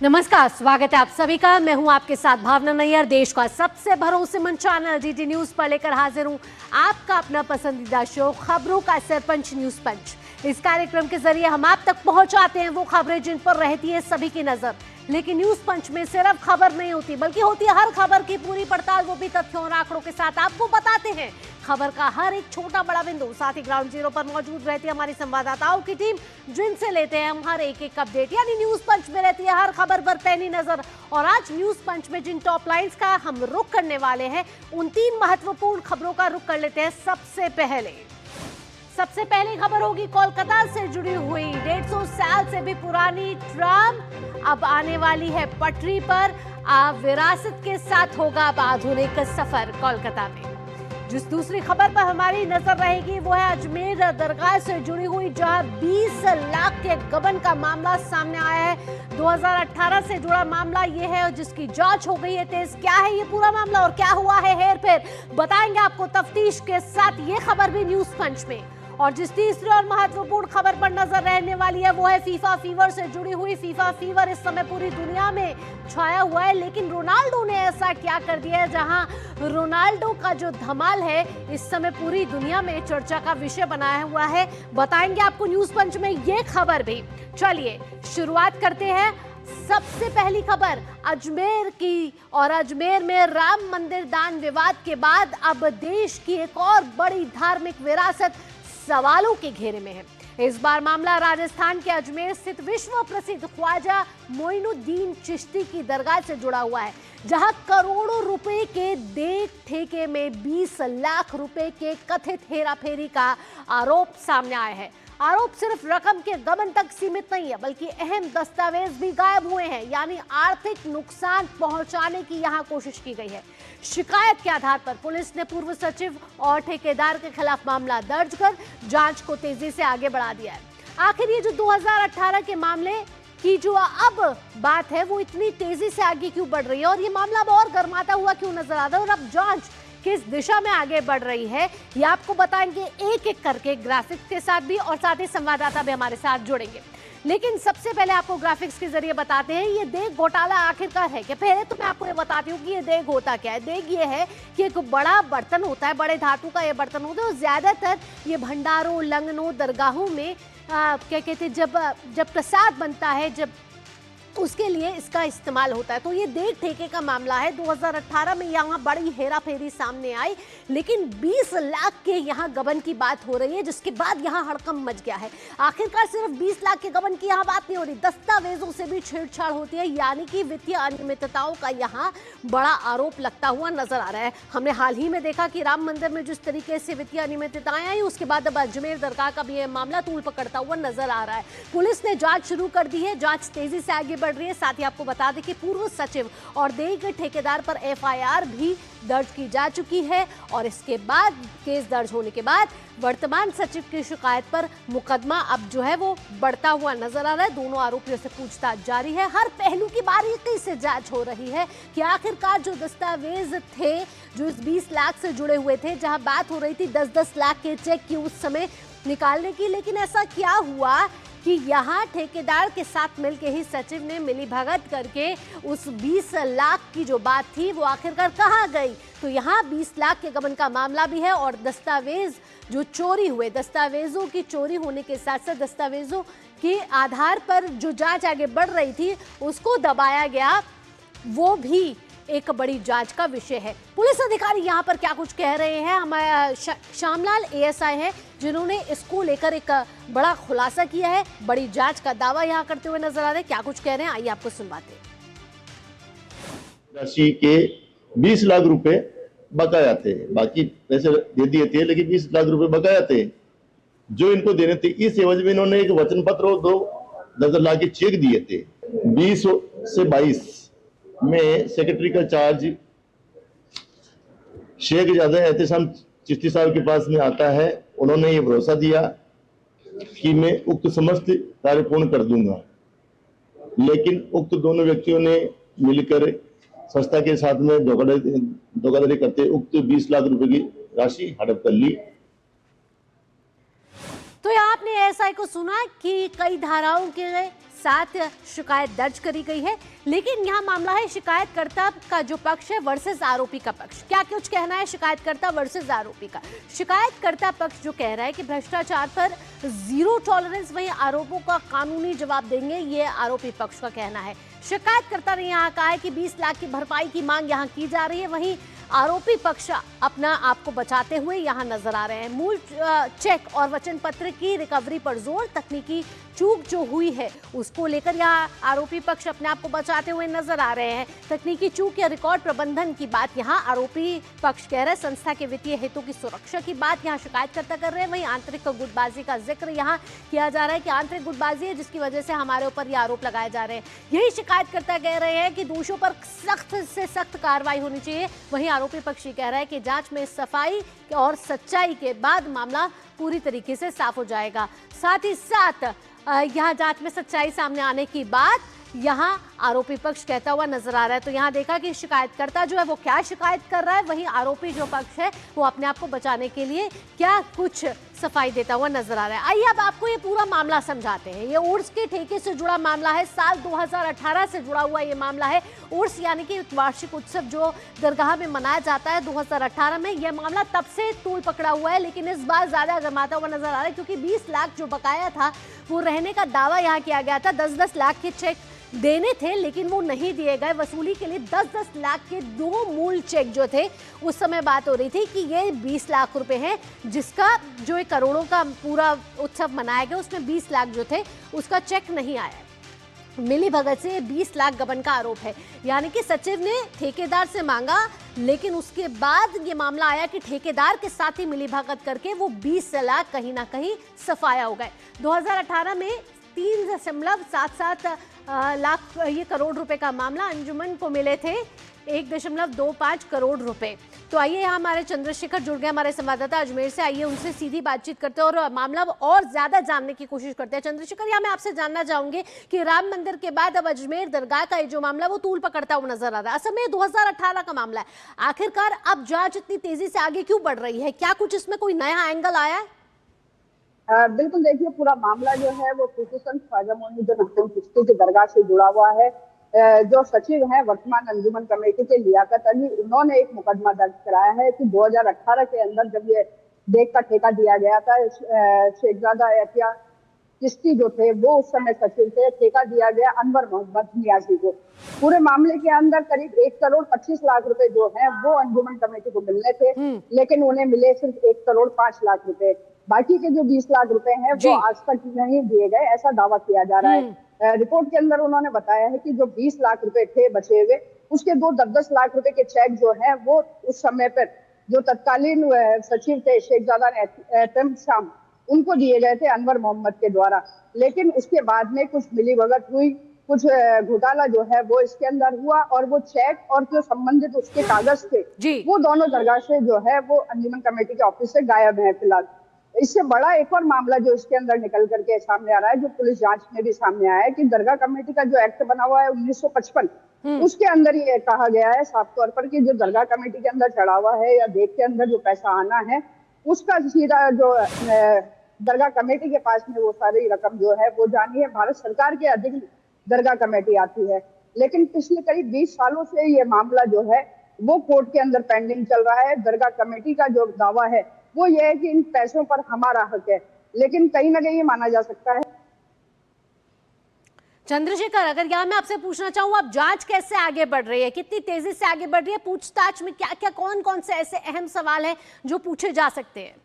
नमस्कार, स्वागत है आप सभी का। मैं हूं आपके साथ भावना नैयर। देश का सबसे भरोसेमंद चैनल डीडी न्यूज पर लेकर हाजिर हूं आपका अपना पसंदीदा शो खबरों का सरपंच न्यूज पंच। इस कार्यक्रम के जरिए हम आप तक पहुंचाते हैं वो खबरें जिन पर रहती है सभी की नजर। लेकिन न्यूज पंच में सिर्फ खबर नहीं होती, बल्कि होती है हर खबर की पूरी पड़ताल, वो भी तथ्यों और आंकड़ों के साथ आपको बताते हैं खबर का हर एक छोटा बड़ा बिंदु। साथ ही ग्राउंड जीरो पर मौजूद रहती है हमारी संवाददाताओं की टीम, जिनसे लेते हैं हम हर एक अपडेट। यानी न्यूज पंच में रहती है हर खबर पर पैनी नजर। और आज न्यूज पंच में जिन टॉप लाइंस का हम रुख करने वाले हैं, उन 3 महत्वपूर्ण खबरों का रुख कर लेते हैं। सबसे पहली खबर होगी कोलकाता से जुड़ी हुई। 150 साल से भी पुरानी ट्राम अब आने वाली है पटरी पर। विरासत के साथ होगा अब आधुनिक सफर कोलकाता में। जिस दूसरी खबर पर हमारी नजर रहेगी वो है अजमेर दरगाह से जुड़ी हुई, जहां 20 लाख के गबन का मामला सामने आया है। 2018 से जुड़ा मामला ये है, जिसकी जांच हो गई है तेज। क्या है ये पूरा मामला और क्या हुआ है हेरफेर, बताएंगे आपको तफ्तीश के साथ। ये खबर भी न्यूज पंच में। और जिस तीसरी और महत्वपूर्ण खबर पर नजर रहने वाली है वो है फीफा फीवर से जुड़ी हुई। फीफा फीवर इस समय पूरी दुनिया में छाया हुआ है, लेकिन रोनाल्डो ने ऐसा क्या कर दिया है, जहां रोनाल्डो का जो धमाल है इस समय पूरी दुनिया में चर्चा का विषय बनाया हुआ है। बताएंगे आपको न्यूज पंच में ये खबर भी। चलिए शुरुआत करते हैं। सबसे पहली खबर अजमेर की, और अजमेर में राम मंदिर दान विवाद के बाद अब देश की एक और बड़ी धार्मिक विरासत सवालों के घेरे में है। इस बार मामला राजस्थान के अजमेर स्थित विश्व प्रसिद्ध ख्वाजा मोइनुद्दीन चिश्ती की दरगाह से जुड़ा हुआ है, जहां करोड़ों रुपए के देख ठेके में 20 लाख रुपए के कथित हेराफेरी का आरोप सामने आया है। आरोप सिर्फ रकम के गबन तक सीमित नहीं है, बल्कि अहम दस्तावेज भी गायब हुए हैं। यानी आर्थिक नुकसान पहुंचाने की यहां कोशिश की गई है। शिकायत के आधार पर पुलिस ने पूर्व सचिव और ठेकेदार के खिलाफ मामला दर्ज कर जांच को तेजी से आगे बढ़ा दिया है। आखिर ये जो 2018 के मामले की जो अब बात है, वो इतनी तेजी से आगे क्यों बढ़ रही है, और ये मामला अब और गर्माता हुआ क्यों नजर आता है, और अब जांच किस दिशा में आगे बढ़ रही है, ये आपको बताएंगे एक एक करके ग्राफिक्स के साथ भी, और साथ ही संवाददाता भी हमारे साथ जुड़ेंगे। लेकिन सबसे पहले आपको ग्राफिक्स के जरिए बताते हैं ये देग घोटाला आखिरकार है क्या। पहले तो मैं आपको ये बताती हूँ कि ये देग होता क्या है। देग ये है कि एक बड़ा बर्तन होता है, बड़े धातु का ये बर्तन होता है, और ज्यादातर ये भंडारों, लंगनों, दरगाहों में क्या कहते हैं, जब प्रसाद बनता है, जब उसके लिए इसका इस्तेमाल होता है। तो ये देग ठेके का मामला है। 2018 में यहाँ बड़ी हेराफेरी सामने आई, लेकिन 20 लाख के यहाँ गबन की बात हो रही है, जिसके बाद यहाँ हड़कंप मच गया है। आखिरकार सिर्फ 20 लाख के गबन की यहाँ बात नहीं हो रही, दस्तावेजों से भी छेड़छाड़ होती है। यानी कि वित्तीय अनियमितताओं का यहाँ बड़ा आरोप लगता हुआ नजर आ रहा है। हमने हाल ही में देखा कि राम मंदिर में जिस तरीके से वित्तीय अनियमितताएं आई, उसके बाद अब अजमेर दरगाह का भी यह मामला तूल पकड़ता हुआ नजर आ रहा है। पुलिस ने जांच शुरू कर दी है, जांच तेजी से आगे बढ़ रही है। साथ ही आपको बता दें कि पूर्व सचिव और देग ठेकेदार पर एफआईआर भी दर्ज की जा चुकी है, और इसके बाद केस दर्ज होने के बाद वर्तमान सचिव की शिकायत पर मुकदमा अब जो है वो बढ़ता हुआ नजर आ रहा है। दोनों आरोपियों से पूछताछ जारी है। हर पहलू की बारीकी से जांच हो रही है कि आखिरकार जो दस्तावेज थे जो इस 20 लाख से जुड़े हुए थे, जहां बात हो रही थी 10-10 लाख के चेक की उस समय निकालने की, लेकिन ऐसा क्या हुआ कि यहाँ ठेकेदार के साथ मिलके ही सचिव ने मिलीभगत करके उस 20 लाख की जो बात थी वो आखिरकार कहाँ गई। तो यहाँ 20 लाख के गबन का मामला भी है, और दस्तावेज जो चोरी हुए, दस्तावेजों की चोरी होने के साथ साथ दस्तावेजों के आधार पर जो जांच आगे बढ़ रही थी उसको दबाया गया, वो भी एक बड़ी जांच का विषय है। पुलिस अधिकारी यहाँ पर क्या कुछ कह रहे हैं, हमारे श्यामलाल एएसआई हैं, जिन्होंने इसको लेकर एक बड़ा खुलासा किया है, बड़ी जांच का दावा यहाँ करते हुए नजर आ रहे हैं। क्या कुछ कह रहे हैं आइए आपको सुनवाते हैं। राशि के 20 लाख रुपए बकाया थे, बाकी पैसे दे दिए थे, लेकिन 20 लाख रुपए बकाया थे जो इनको देने थे। इस एवज में इन्होंने एक वचन पत्र और 2 लाख के चेक दिए थे। 20 से 22 में सेक्रेटरी का चार्ज शेख ज्यादा एहतशाम चिश्ती साहब के पास में आता है। उन्होंने ये भरोसा दिया कि मैं उक्त समस्त कार्य पूर्ण कर दूंगा, लेकिन उक्त दोनों व्यक्तियों ने मिलकर संस्था के साथ में धोखाधड़ी करते उक्त 20 लाख रुपए की राशि हड़प कर ली। तो यहाँ आपने एएसआई को सुना कि कई धाराओं के साथ शिकायत दर्ज करी गई है, लेकिन यहाँ मामला है शिकायतकर्ता का जो पक्ष है वर्सेस आरोपी का पक्ष। क्या कुछ कहना है शिकायतकर्ता वर्सेस आरोपी का? शिकायतकर्ता पक्ष जो कह रहा है कि भ्रष्टाचार पर जीरो टॉलरेंस, वहीं आरोपों का कानूनी जवाब देंगे, ये आरोपी पक्ष का कहना है। शिकायतकर्ता ने यहाँ कहा है कि 20 लाख की भरपाई की मांग यहाँ की जा रही है, वहीं आरोपी पक्ष अपना आप को बचाते हुए यहाँ नजर आ रहे हैं। मूल चेक और वचन पत्र की रिकवरी पर जोर, तकनीकी चूक जो हुई है उसको लेकर यहाँ आरोपी पक्ष अपने आप को बचाते हुए नजर आ रहे हैं। तकनीकी चूक या रिकॉर्ड प्रबंधन की बात यहाँ आरोपी पक्ष कह रहे हैं। संस्था के वित्तीय हितों की सुरक्षा की बात यहाँ शिकायतकर्ता कर रहे हैं। वहीं आंतरिक गुटबाजी का जिक्र यहाँ किया जा रहा है कि आंतरिक गुटबाजी है जिसकी वजह से हमारे ऊपर ये आरोप लगाए जा रहे हैं। यही शिकायतकर्ता कह रहे हैं कि दोषियों पर सख्त से सख्त कार्रवाई होनी चाहिए। वहीं आरोपी पक्ष कह रहा है कि जांच में सफाई और सच्चाई के बाद मामला पूरी तरीके से साफ हो जाएगा। साथ ही साथ यहाँ जांच में सच्चाई सामने आने की बात यहाँ आरोपी पक्ष कहता हुआ नजर आ रहा है। तो यहाँ देखा कि शिकायतकर्ता जो है वो क्या शिकायत कर रहा है, वहीं आरोपी जो पक्ष है वो अपने आप को बचाने के लिए क्या कुछ सफाई देता हुआ नजर आ रहा है। आइए अब आपको ये पूरा मामला समझाते हैं। ये उर्स के ठेके से जुड़ा मामला है, साल 2018 से जुड़ा हुआ ये मामला है। उर्स यानी कि वार्षिक उत्सव जो दरगाह में मनाया जाता है 2018 में, यह मामला तब से तूल पकड़ा हुआ है, लेकिन इस बार ज्यादा गर्माता हुआ नजर आ रहा है क्योंकि 20 लाख जो बकाया था वो रहने का दावा यहाँ किया गया था। 10-10 लाख के चेक देने थे लेकिन वो नहीं दिए गए। वसूली के लिए 10-10 लाख के 2 मूल चेक जो थे, उस समय बात हो रही थी कि ये 20 लाख रुपए हैं, जिसका जो एक करोड़ों का पूरा उत्सव मनाया गया उसमें 20 लाख जो थे उसका चेक नहीं आया। मिली भगत से 20 लाख गबन का आरोप है, यानी कि सचिव ने ठेकेदार से मांगा, लेकिन उसके बाद ये मामला आया कि ठेकेदार के साथ ही मिली भगत करके वो 20 लाख कहीं ना कहीं सफाया हो गए। 2018 में 3.77 लाख ये करोड़ रुपए का मामला अंजुमन को मिले थे 1.25 करोड़ रुपए। तो आइए यहाँ हमारे चंद्रशेखर जुड़ गए, हमारे संवाददाता अजमेर से। आइए उनसे सीधी बातचीत करते हैं और मामला और ज्यादा जानने की कोशिश करते हैं। चंद्रशेखर, यहाँ मैं आपसे जानना चाहूंगी कि राम मंदिर के बाद अब अजमेर दरगाह का जो मामला वो तूल पकड़ता हुआ नजर आ रहा है। असल में 2018 का मामला है, आखिरकार अब जांच इतनी तेजी से आगे क्यों बढ़ रही है? क्या कुछ इसमें कोई नया एंगल आया है? बिल्कुल, देखिए पूरा मामला जो है वो खुसूसन ख्वाजा मोइनुद्दीन हसन चिश्ती की दरगाह से जुड़ा हुआ है। जो सचिव हैं वर्तमान अंजुमन कमेटी के लियाकत अली, उन्होंने एक मुकदमा दर्ज कराया है कि 2018 के अंदर जब ये देख का ठेका दिया गया था, शेखजादा एहतिया चिश्ती जो थे वो उस समय सचिव थे, ठेका दिया गया अनवर मोहम्मद नियाजी को। पूरे मामले के अंदर करीब 1.25 करोड़ रुपए जो है वो अंजुमन कमेटी को मिलने थे, लेकिन उन्हें मिले सिर्फ 1.5 करोड़ रुपए। बाकी के जो 20 लाख रुपए हैं वो आज तक नहीं दिए गए, ऐसा दावा किया जा रहा है। रिपोर्ट के अंदर उन्होंने बताया है कि जो 20 लाख रुपए थे बचे हुए, उसके 10-10 लाख रुपए के चेक जो है वो उस समय पर जो तत्कालीन सचिव थे शेखजादा एहतम शाम, उनको दिए गए थे अनवर मोहम्मद के द्वारा। लेकिन उसके बाद में कुछ मिलीभगत हुई, कुछ घोटाला जो है वो इसके अंदर हुआ और वो चेक और जो संबंधित उसके कागज थे वो दोनों दरगाह से जो है वो अंजुमन कमेटी के ऑफिस से गायब है फिलहाल। इससे बड़ा एक और मामला जो इसके अंदर निकल करके सामने आ रहा है, जो पुलिस जांच में भी सामने आया है कि दरगाह कमेटी का जो एक्ट बना हुआ है 1955, उसके अंदर ये कहा गया है साफ तौर पर कि जो दरगाह कमेटी के अंदर चढ़ा हुआ है या देख के अंदर जो पैसा आना है उसका सीधा जो दरगाह कमेटी के पास में वो सारी रकम जो है वो जानी है, भारत सरकार के अधीन दरगाह कमेटी आती है। लेकिन पिछले करीब 20 सालों से ये मामला जो है वो कोर्ट के अंदर पेंडिंग चल रहा है। दरगाह कमेटी का जो दावा है वो ये है कि इन पैसों पर हमारा हक है, लेकिन कहीं ना कहीं ये माना जा सकता है। चंद्रशेखर, अगर यहाँ मैं आपसे पूछना चाहूँ, अब जांच कैसे आगे बढ़ रही है, कितनी तेजी से आगे बढ़ रही है? पूछताछ में क्या क्या कौन कौन से ऐसे अहम सवाल हैं जो पूछे जा सकते हैं?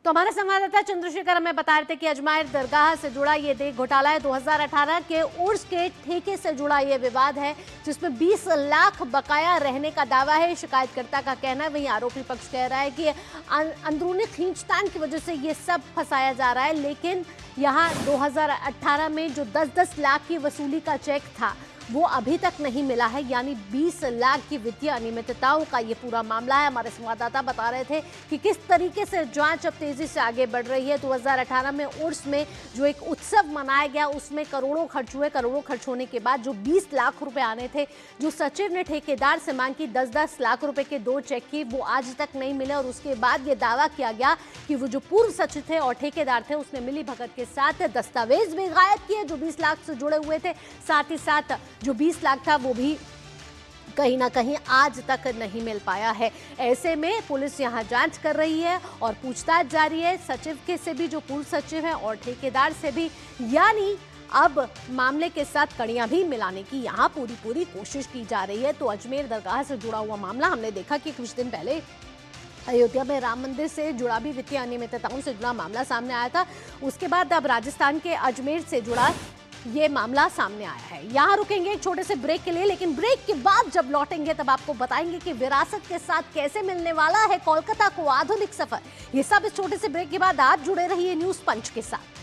तो हमारे संवाददाता चंद्रशेखर हमें बता रहे थे कि अजमेर दरगाह से जुड़ा ये देख घोटाला है। 2018 के उर्स के ठेके से जुड़ा ये विवाद है जिसमें 20 लाख बकाया रहने का दावा है, शिकायतकर्ता का कहना है। वहीं आरोपी पक्ष कह रहा है कि अंदरूनी खींचतान की वजह से ये सब फंसाया जा रहा है। लेकिन यहाँ 2018 में जो 10-10 लाख की वसूली का चेक था वो अभी तक नहीं मिला है, यानी 20 लाख की वित्तीय अनियमितताओं का ये पूरा मामला है। हमारे संवाददाता बता रहे थे कि किस तरीके से जांच अब तेजी से आगे बढ़ रही है। 2018 में उर्स में जो एक उत्सव मनाया गया उसमें करोड़ों खर्च हुए। करोड़ों खर्च होने के बाद जो 20 लाख रुपए आने थे, जो सचिव ने ठेकेदार से मांग की 10-10 लाख रुपए के 2 चेक की, वो आज तक नहीं मिले। और उसके बाद ये दावा किया गया कि वो जो पूर्व सचिव थे और ठेकेदार थे उसने मिली भगत के साथ दस्तावेज भी गायब किए जो 20 लाख से जुड़े हुए थे। साथ ही साथ जो 20 लाख था वो भी कहीं ना कहीं आज तक नहीं मिल पाया है। ऐसे में पुलिस यहां जांच कर रही है और पूछताछ जारी है, सचिव के से भी, जो पूर्व सचिव है, और ठेकेदार से भी। यानी अब मामले के साथ कड़ियां भी मिलाने की यहां पूरी कोशिश की जा रही है। तो अजमेर दरगाह से जुड़ा हुआ मामला हमने देखा कि कुछ दिन पहले अयोध्या में राम मंदिर से जुड़ा भी वित्तीय अनियमितताओं से जुड़ा मामला सामने आया था। उसके बाद अब राजस्थान के अजमेर से जुड़ा ये मामला सामने आया है। यहाँ रुकेंगे एक छोटे से ब्रेक के लिए, लेकिन ब्रेक के बाद जब लौटेंगे तब आपको बताएंगे कि विरासत के साथ कैसे मिलने वाला है कोलकाता को आधुनिक सफर। ये सब इस छोटे से ब्रेक के बाद आप जुड़े रहिए न्यूज पंच के साथ।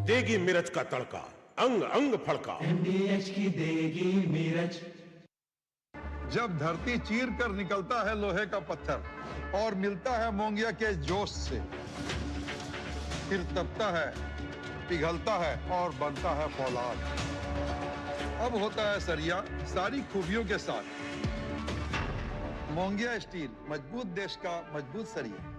देगी मिर्च का तड़का, अंग अंग फड़का। MDH की देगी मिर्च। जब धरती चीर कर निकलता है लोहे का पत्थर और मिलता है मोंगिया के जोश से, फिर तपता है, पिघलता है और बनता है फौलाद। अब होता है सरिया सारी खूबियों के साथ। मोंगिया स्टील, मजबूत देश का मजबूत सरिया।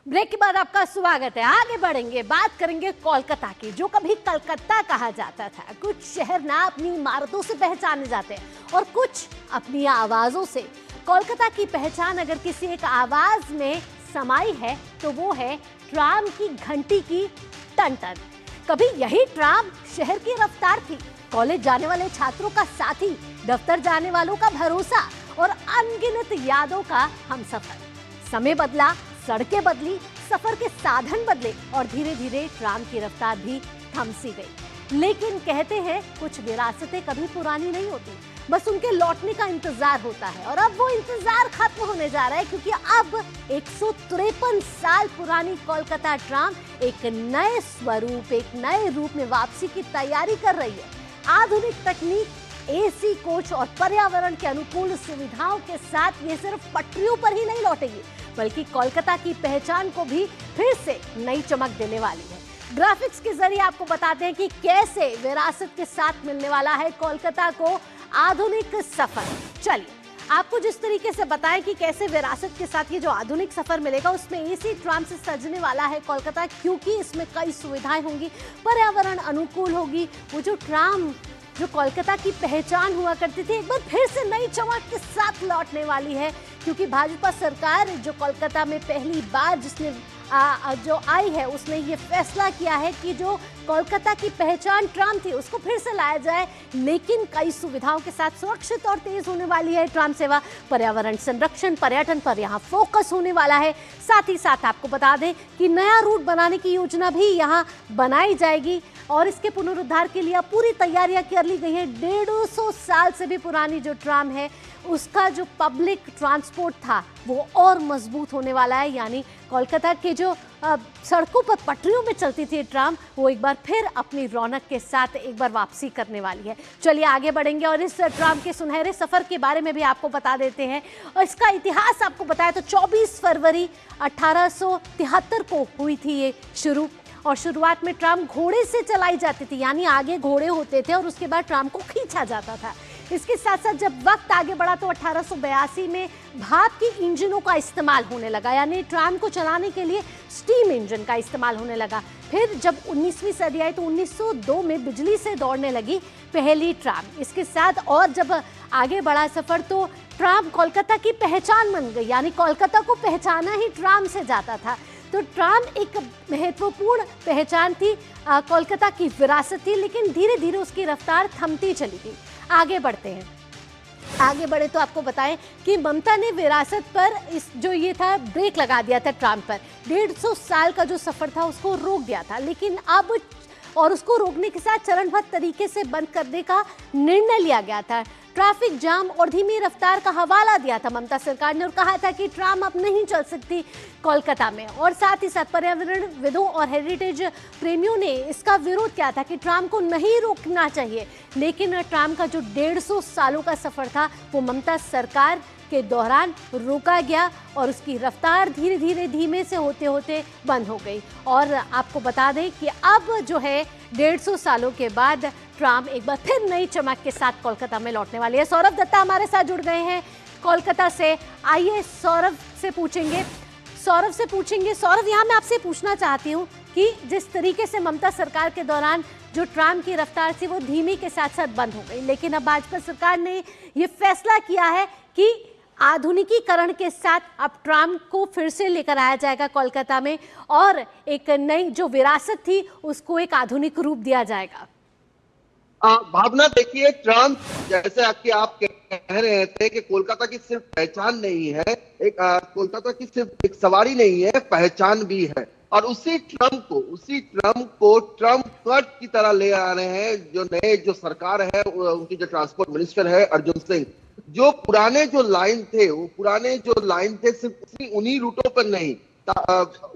ब्रेक के बाद आपका स्वागत है। आगे बढ़ेंगे, बात करेंगे कोलकाता की, जो कभी कलकत्ता कहा जाता था। कुछ शहर ना अपनी इमारतों से पहचाने जाते हैं और कुछ अपनी आवाजों से। कोलकाता की पहचान अगर किसी एक आवाज में समाई है तो वो है ट्राम की घंटी की टन टन। कभी यही ट्राम शहर की रफ्तार थी, कॉलेज जाने वाले छात्रों का साथी, दफ्तर जाने वालों का भरोसा और अनगिनत यादों का हमसफर। समय बदला, सड़कें बदली, सफर के साधन बदले और धीरे धीरे ट्राम की रफ्तार भी थम सी गई। लेकिन कहते हैं कुछ विरासतें कभी पुरानी नहीं होती, बस उनके लौटने का इंतजार होता है। और अब वो इंतजार खत्म होने जा रहा है, क्योंकि अब 153 साल पुरानी कोलकाता ट्राम एक नए स्वरूप, एक नए रूप में वापसी की तैयारी कर रही है। आधुनिक तकनीक, एसी कोच और पर्यावरण के अनुकूल सुविधाओं के साथ ये सिर्फ पटरियों पर ही नहीं लौटेगी, बल्कि कोलकाता की पहचान को भी फिर से नई चमक देने वाली है। ग्राफिक्स के जरिए आपको बताते हैं कि कैसे विरासत के साथ मिलने वाला है कोलकाता को आधुनिक सफर। चलिए आपको जिस तरीके से बताएं कि कैसे विरासत के साथ ये जो आधुनिक सफर मिलेगा, उसमें एसी ट्राम से सजने वाला है कोलकाता, क्योंकि इसमें कई सुविधाएं होंगी, पर्यावरण अनुकूल होगी। वो जो ट्राम जो कोलकाता की पहचान हुआ करती थी, एक बार फिर से नई चमक के साथ लौटने वाली है, क्योंकि भाजपा सरकार जो कोलकाता में पहली बार जिसने जो आई है, उसने ये फैसला किया है कि जो कोलकाता की पहचान ट्राम थी उसको फिर से लाया जाए, लेकिन कई सुविधाओं के साथ। सुरक्षित और तेज होने वाली है ट्राम सेवा, पर्यावरण संरक्षण, पर्यटन पर यहाँ फोकस होने वाला है। साथ ही साथ आपको बता दें कि नया रूट बनाने की योजना भी यहाँ बनाई जाएगी और इसके पुनरुद्धार के लिए पूरी तैयारियां कर ली गई है। 150 साल से भी पुरानी जो ट्राम है, उसका जो पब्लिक ट्रांसपोर्ट था वो और मजबूत होने वाला है। यानी कोलकाता के जो सड़कों पर पटरियों में चलती थी ट्राम, वो एक बार फिर अपनी रौनक के साथ एक बार वापसी करने वाली है। चलिए आगे बढ़ेंगे और इस ट्राम के सुनहरे सफर के बारे में भी आपको बता देते हैं। और इसका इतिहास आपको बताया तो 24 फरवरी 1873 को हुई थी ये शुरू। और शुरुआत में ट्राम घोड़े से चलाई जाती थी, यानी आगे घोड़े होते थे और उसके बाद ट्राम को खींचा जाता था। इसके साथ साथ जब वक्त आगे बढ़ा तो 1882 में भाप की इंजनों का इस्तेमाल होने लगा, यानी ट्राम को चलाने के लिए स्टीम इंजन का इस्तेमाल होने लगा। फिर जब 19वीं सदी आई तो 1902 में बिजली से दौड़ने लगी पहली ट्राम। इसके साथ और जब आगे बढ़ा सफर तो ट्राम कोलकाता की पहचान बन गई, यानी कोलकाता को पहचाना ही ट्राम से जाता था। तो ट्राम एक महत्वपूर्ण पहचान थी, कोलकाता की विरासत थी, लेकिन धीरे धीरे उसकी रफ्तार थमती चली गई। आगे बढ़ते हैं, आगे बढ़े तो आपको बताएं कि ममता ने विरासत पर इस जो ये था ब्रेक लगा दिया था ट्राम पर। 150 साल का जो सफर था उसको रोक दिया था, लेकिन अब और उसको रोकने के साथ चरणबद्ध तरीके से बंद करने का निर्णय लिया गया था। ट्रैफिक जाम और धीमी रफ्तार का हवाला दिया था ममता सरकार ने और कहा था कि ट्राम अब नहीं चल सकती कोलकाता में। और साथ ही साथ पर्यावरणविदों और हेरिटेज प्रेमियों ने इसका विरोध किया था कि ट्राम को नहीं रोकना चाहिए, लेकिन ट्राम का जो 150 सालों का सफर था वो ममता सरकार के दौरान रोका गया और उसकी रफ्तार धीरे धीरे धीमे से होते होते बंद हो गई। और आपको बता दें कि अब जो है 150 सालों के बाद ट्राम एक बार फिर नई चमक के साथ कोलकाता में लौटने वाली है। सौरभ दत्ता हमारे साथ जुड़ गए हैं कोलकाता से। आइए सौरभ से पूछेंगे। सौरभ, यहाँ मैं आपसे पूछना चाहती हूँ कि जिस तरीके से ममता सरकार के दौरान जो ट्राम की रफ्तार थी वो धीमी के साथ साथ बंद हो गई, लेकिन अब भाजपा सरकार ने ये फैसला किया है कि आधुनिकीकरण के साथ अब ट्राम को फिर से लेकर आया जाएगा कोलकाता में और एक नई जो विरासत थी उसको एक आधुनिक रूप दिया जाएगा। भावना, देखिए, ट्राम जैसे कि आप कह रहे थे कि कोलकाता की सिर्फ पहचान नहीं है, एक कोलकाता की सिर्फ एक सवारी नहीं है, पहचान भी है। और उसी ट्रम को ट्रम्प कार्ड की तरह ले आ रहे हैं जो नए जो सरकार है, उनकी जो ट्रांसपोर्ट मिनिस्टर है अर्जुन सिंह। जो पुराने जो लाइन थे सिर्फ उन्हीं रूटों पर नहीं,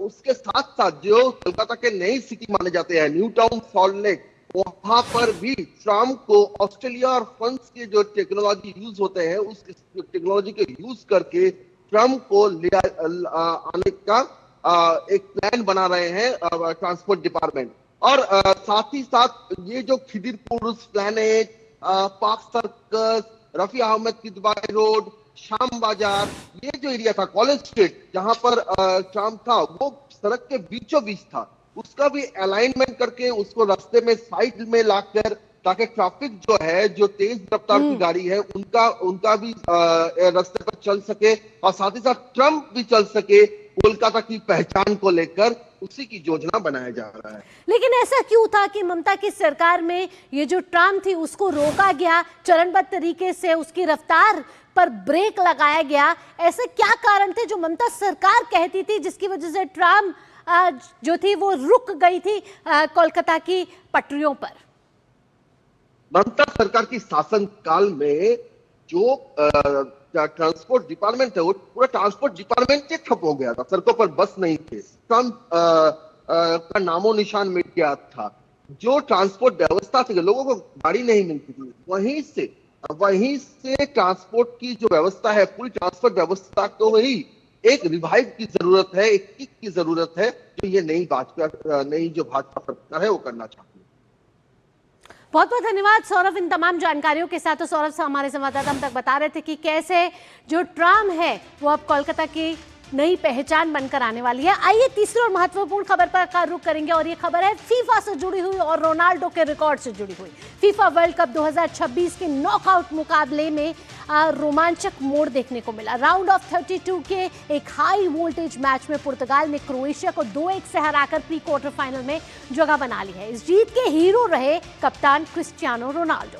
उसके साथ साथ जो कोलकाता के नई सिटी माने जाते हैं, न्यू टाउन, सॉल्ट लेक, वहां पर भी ट्राम को ऑस्ट्रेलिया और फ्रांस के जो टेक्नोलॉजी यूज होते हैं उस टेक्नोलॉजी के यूज करके ट्राम को ले आने का एक प्लान बना रहे हैं ट्रांसपोर्ट डिपार्टमेंट। और साथ ही साथ ये जो Khidirpur planet, Park Circus, Rafi Ahmed Kidwai Road, Shyam Bazar, ये जो एरिया था, कॉलेज स्ट्रीट, जहां पर ट्राम था वो सड़क के बीचों बीच था, उसका भी अलाइनमेंट करके उसको रास्ते में साइड में लाकर, ताकि ट्रैफिक जो है, जो तेज रफ्तार की गाड़ी है, उनका भी रास्ते पर चल सके और साथ ही साथ ट्रम्प भी चल सके। कोलकाता की पहचान को लेकर उसी की योजना बनाया जा रहा है। लेकिन ऐसा क्यों था कि ममता की सरकार में ये जो ट्राम थी उसको रोका गया, चरणबद्ध तरीके से उसकी रफ्तार पर ब्रेक लगाया गया? ऐसे क्या कारण थे जो ममता सरकार कहती थी जिसकी वजह से ट्राम जो थी वो रुक गई थी कोलकाता की पटरियों पर? ममता सरकार की शासन काल में जो ट्रांसपोर्ट डिपार्टमेंट है वो पूरा ट्रांसपोर्ट डिपार्टमेंट ठप हो गया था, सड़कों पर बस नहीं थे, ट्रम्प का नामो निशान मिट गया था। जो ट्रांसपोर्ट व्यवस्था थी, लोगों को गाड़ी नहीं मिलती थी, वहीं से ट्रांसपोर्ट की जो व्यवस्था है, पूरी ट्रांसपोर्ट व्यवस्था को ही एक रिवाइव की जरूरत है, एक किक की जरूरत है, जो ये नई जो भाजपा सरकार है वो करना चाहती है। बहुत बहुत धन्यवाद सौरभ इन तमाम जानकारियों के साथ। तो सौरभ से हमारे संवाददाता हम तक बता रहे थे कि कैसे जो ट्राम है वो अब कोलकाता की नई पहचान बनकर आने वाली है। आइए तीसरी और महत्वपूर्ण खबर पर रुख करेंगे और ये खबर है फीफा से जुड़ी हुई और रोनाल्डो के रिकॉर्ड से जुड़ी हुई। फीफा वर्ल्ड कप 2026 के नॉकआउट मुकाबले में रोमांचक मोड़ देखने को मिला। राउंड ऑफ 32 के एक हाई वोल्टेज मैच में पुर्तगाल ने क्रोएशिया को 2-1 से हराकर प्री क्वार्टर फाइनल में जगह बना ली है। इस जीत के हीरो रहे कप्तान क्रिस्टियानो रोनाल्डो,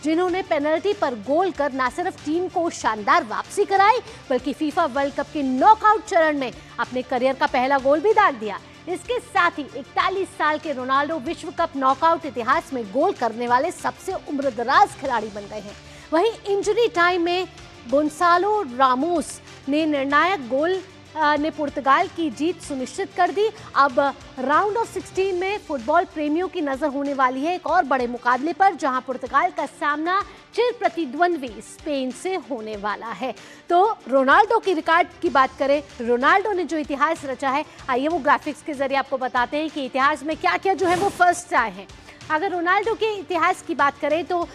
जिन्होंने पेनल्टी पर गोल कर न सिर्फ टीम को शानदार वापसी कराई बल्कि फीफा वर्ल्ड कप के नॉकआउट चरण में अपने करियर का पहला गोल भी दाग दिया। इसके साथ ही 41 साल के रोनाल्डो विश्व कप नॉकआउट इतिहास में गोल करने वाले सबसे उम्रदराज खिलाड़ी बन गए हैं। वहीं इंजरी टाइम में गोंसालो रामोस ने निर्णायक गोल ने पुर्तगाल की जीत सुनिश्चित कर दी। अब राउंड ऑफ 16 में फुटबॉल प्रेमियों की नजर होने वाली है एक और बड़े मुकाबले पर, जहां पुर्तगाल का सामना चिर प्रतिद्वंद्वी स्पेन से होने वाला है। तो रोनाल्डो की रिकॉर्ड की बात करें, रोनाल्डो ने जो इतिहास रचा है, आइए वो ग्राफिक्स के जरिए आपको बताते हैं कि इतिहास में क्या क्या जो है वो फर्स्ट आए हैं। अगर रोनाल्डो के इतिहास की बात करें तो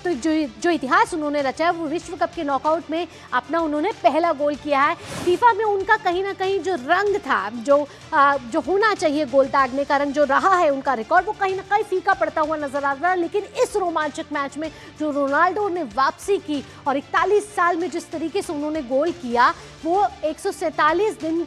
जो इतिहास उन्होंने रचा है वो विश्व कप के नॉकआउट में अपना उन्होंने पहला गोल किया है। फीफा में उनका कहीं ना कहीं जो रंग था, जो होना चाहिए गोल दागने का रंग जो रहा है उनका रिकॉर्ड, वो कहीं ना कहीं फीका पड़ता हुआ नजर आ रहा है। लेकिन इस रोमांचक मैच में जो रोनाल्डो ने वापसी की और 41 साल में जिस तरीके से उन्होंने गोल किया, वो 147 दिन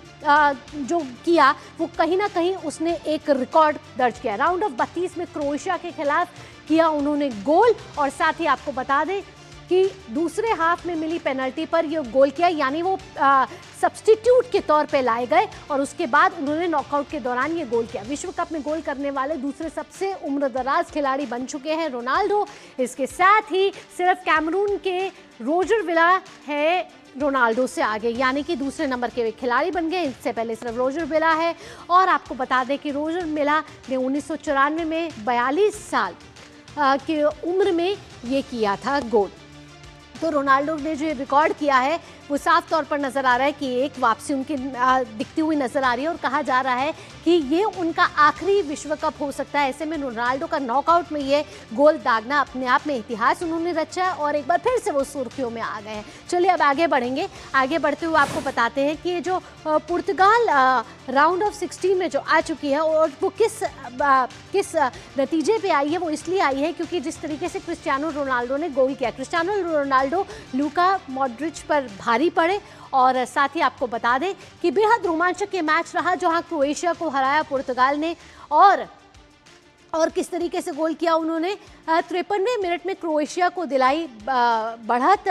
जो किया वो कहीं ना कहीं उसने एक रिकॉर्ड दर्ज किया। राउंड ऑफ 32 में क्रोएशिया के खिलाफ किया उन्होंने गोल, और साथ ही आपको बता दें कि दूसरे हाफ में मिली पेनल्टी पर ये गोल किया, यानी वो सब्स्टिट्यूट के तौर पे लाए गए और उसके बाद उन्होंने नॉकआउट के दौरान ये गोल किया। विश्व कप में गोल करने वाले दूसरे सबसे उम्रदराज खिलाड़ी बन चुके हैं रोनाल्डो। इसके साथ ही सिर्फ कैमरून के रोजर विला है रोनाल्डो से आगे, यानी कि दूसरे नंबर के खिलाड़ी बन गए। इससे पहले सिर्फ रोजर विला है। और आपको बता दें कि रोजर विला ने 1994 में 42 साल की उम्र में ये किया था गोल। तो रोनाल्डो ने जो रिकॉर्ड किया है वो साफ तौर पर नज़र आ रहा है कि एक वापसी उनकी दिखती हुई नज़र आ रही है, और कहा जा रहा है कि ये उनका आखिरी विश्व कप हो सकता है। ऐसे में रोनाल्डो का नॉकआउट में ये गोल दागना अपने आप में इतिहास उन्होंने रचा है और एक बार फिर से वो सुर्खियों में आ गए हैं। चलिए अब आगे बढ़ेंगे। आगे बढ़ते हुए आपको बताते हैं कि ये जो पुर्तगाल राउंड ऑफ 16 में जो आ चुकी है और वो किस नतीजे पे आई है, वो इसलिए आई है क्योंकि जिस तरीके से क्रिस्टियानो रोनाल्डो ने गोल किया। क्रिस्टियानो रोनाल्डो लूका मॉड्रिच पर भारी पड़े, और साथ ही आपको बता दें कि बेहद रोमांचक ये मैच रहा जहां क्रोएशिया को हराया पुर्तगाल ने, और किस तरीके से गोल किया उन्होंने। 53वें मिनट में क्रोएशिया को दिलाई बढ़त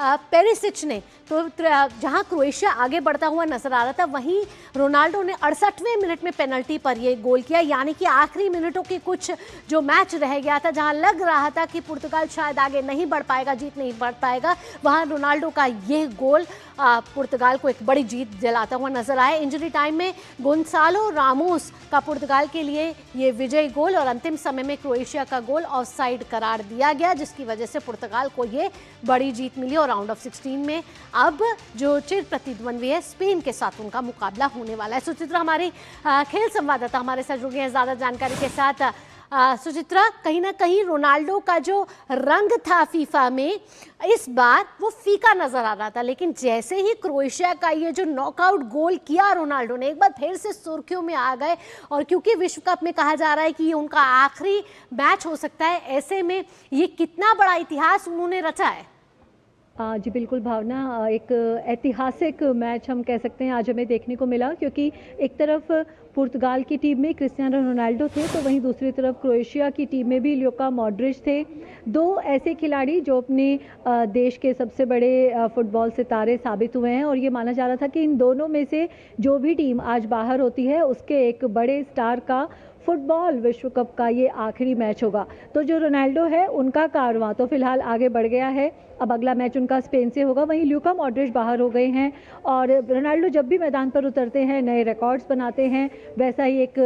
पेरिसिच ने। तो जहां क्रोएशिया आगे बढ़ता हुआ नजर आ रहा था, वहीं रोनाल्डो ने 68वें मिनट में पेनल्टी पर ये गोल किया, यानी कि आखिरी मिनटों के कुछ जो मैच रह गया था, जहां लग रहा था कि पुर्तगाल शायद आगे नहीं बढ़ पाएगा, जीत नहीं बढ़ पाएगा, वहां रोनाल्डो का ये गोल पुर्तगाल को एक बड़ी जीत दिलाता हुआ नजर आया। इंजरी टाइम में गोंसालो रामोस का पुर्तगाल के लिए ये विजयी गोल, और अंतिम समय में क्रोएशिया का गोल ऑफसाइड करार दिया गया, जिसकी वजह से पुर्तगाल को ये बड़ी जीत मिली। और राउंड ऑफ 16 में अब जो चिर प्रतिद्वंद्वी है स्पेन के साथ उनका मुकाबला होने वाला है। सुचित्रा हमारी खेल संवाददाता हमारे साथ जुड़ गए हैं ज़्यादा जानकारी के साथ। सुचित्रा, कहीं ना कहीं रोनाल्डो का जो रंग था फीफा में इस बार वो फीका नजर आ रहा था, लेकिन जैसे ही क्रोएशिया का ये जो नॉकआउट गोल किया रोनाल्डो ने, एक बार फिर से सुर्खियों में आ गए। और क्योंकि विश्व कप में कहा जा रहा है कि ये उनका आखिरी मैच हो सकता है, ऐसे में ये कितना बड़ा इतिहास उन्होंने रचा है। जी बिल्कुल भावना, एक ऐतिहासिक मैच हम कह सकते हैं आज हमें देखने को मिला, क्योंकि एक तरफ पुर्तगाल की टीम में क्रिस्टियानो रोनाल्डो थे, तो वहीं दूसरी तरफ क्रोएशिया की टीम में भी लूका मॉड्रिच थे। दो ऐसे खिलाड़ी जो अपने देश के सबसे बड़े फुटबॉल सितारे साबित हुए हैं, और ये माना जा रहा था कि इन दोनों में से जो भी टीम आज बाहर होती है उसके एक बड़े स्टार का फुटबॉल विश्व कप का ये आखिरी मैच होगा। तो जो रोनाल्डो है उनका कारवां तो फिलहाल आगे बढ़ गया है, अब अगला मैच उनका स्पेन से होगा। वहीं लूका मॉड्रिच बाहर हो गए हैं, और रोनाल्डो जब भी मैदान पर उतरते हैं नए रिकॉर्ड्स बनाते हैं, वैसा ही एक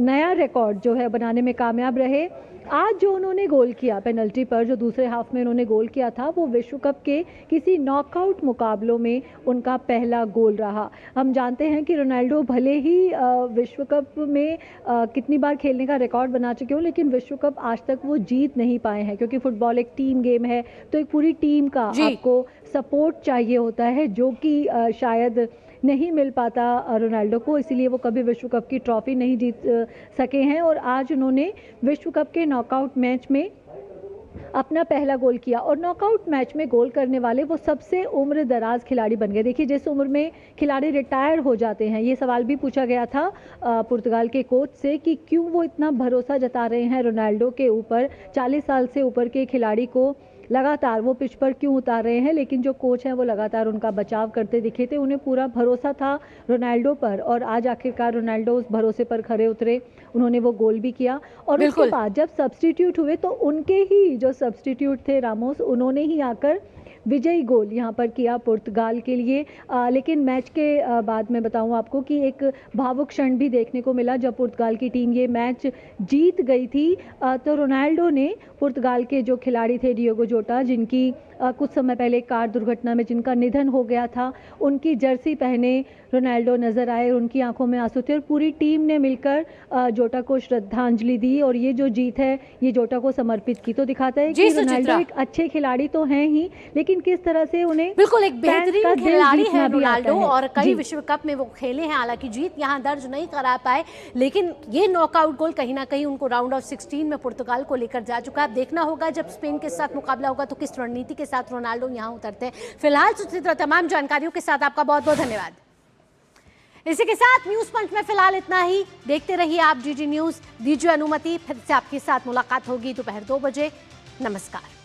नया रिकॉर्ड जो है बनाने में कामयाब रहे। आज जो उन्होंने गोल किया पेनल्टी पर, जो दूसरे हाफ में उन्होंने गोल किया था, वो विश्व कप के किसी नॉकआउट मुकाबलों में उनका पहला गोल रहा। हम जानते हैं कि रोनाल्डो भले ही विश्व कप में कितनी बार खेलने का रिकॉर्ड बना चुके हो, लेकिन विश्व कप आज तक वो जीत नहीं पाए हैं, क्योंकि फुटबॉल एक टीम गेम है, तो एक पूरी टीम का आपको सपोर्ट चाहिए होता है, जो कि शायद नहीं मिल पाता रोनाल्डो को, इसीलिए वो कभी विश्व कप की ट्रॉफी नहीं जीत सके हैं। और आज उन्होंने विश्व कप के नॉकआउट मैच में अपना पहला गोल किया, और नॉकआउट मैच में गोल करने वाले वो सबसे उम्र दराज खिलाड़ी बन गए। देखिए, जिस उम्र में खिलाड़ी रिटायर हो जाते हैं, ये सवाल भी पूछा गया था पुर्तगाल के कोच से कि क्यों वो इतना भरोसा जता रहे हैं रोनाल्डो के ऊपर, 40 साल से ऊपर के खिलाड़ी को लगातार वो पिच पर क्यों उतार रहे हैं। लेकिन जो कोच हैं वो लगातार उनका बचाव करते दिखे थे, उन्हें पूरा भरोसा था रोनाल्डो पर, और आज आखिरकार रोनाल्डो उस भरोसे पर खरे उतरे, उन्होंने वो गोल भी किया। और उसके बाद जब सब्स्टिट्यूट हुए तो उनके ही जो सब्स्टिट्यूट थे रामोस, उन्होंने ही आकर विजयी गोल यहाँ पर किया पुर्तगाल के लिए। लेकिन मैच के बाद मैं बताऊँ आपको कि एक भावुक क्षण भी देखने को मिला जब पुर्तगाल की टीम ये मैच जीत गई थी। तो रोनाल्डो ने पुर्तगाल के जो खिलाड़ी थे डियोगो जोटा, जिनकी कुछ समय पहले कार दुर्घटना में जिनका निधन हो गया था, उनकी जर्सी पहने रोनाल्डो नजर आए, उनकी आंखों में आंसू थे और पूरी टीम ने मिलकर जोटा को श्रद्धांजलि दी और ये जो जीत है ये जोटा को समर्पित की। तो दिखाता है कि रोनाल्डो एक अच्छे खिलाड़ी तो हैं ही, लेकिन किस तरह से उन्हें बिल्कुल एक बेहतरीन खिलाड़ी है रोनाल्डो और कई जी। विश्व कप में वो खेले हैं। हालांकि जीत यहाँ दर्ज नहीं करा पाए, लेकिन ये नॉकआउट गोल कहीं ना कहीं उनको राउंड ऑफ 16 में पुर्तगाल को लेकर जा चुका है। अब देखना होगा जब स्पेन के साथ मुकाबला होगा तो किस रणनीति के साथ रोनाल्डो यहाँ उतरते हैं। फिलहाल सुचित्रा तमाम जानकारियों के साथ आपका बहुत बहुत धन्यवाद। इसी के साथ न्यूज पंच में फिलहाल इतना ही। देखते रहिए आप GG न्यूज। दीजिए अनुमति, फिर से आपके साथ मुलाकात होगी दोपहर 2 बजे। नमस्कार।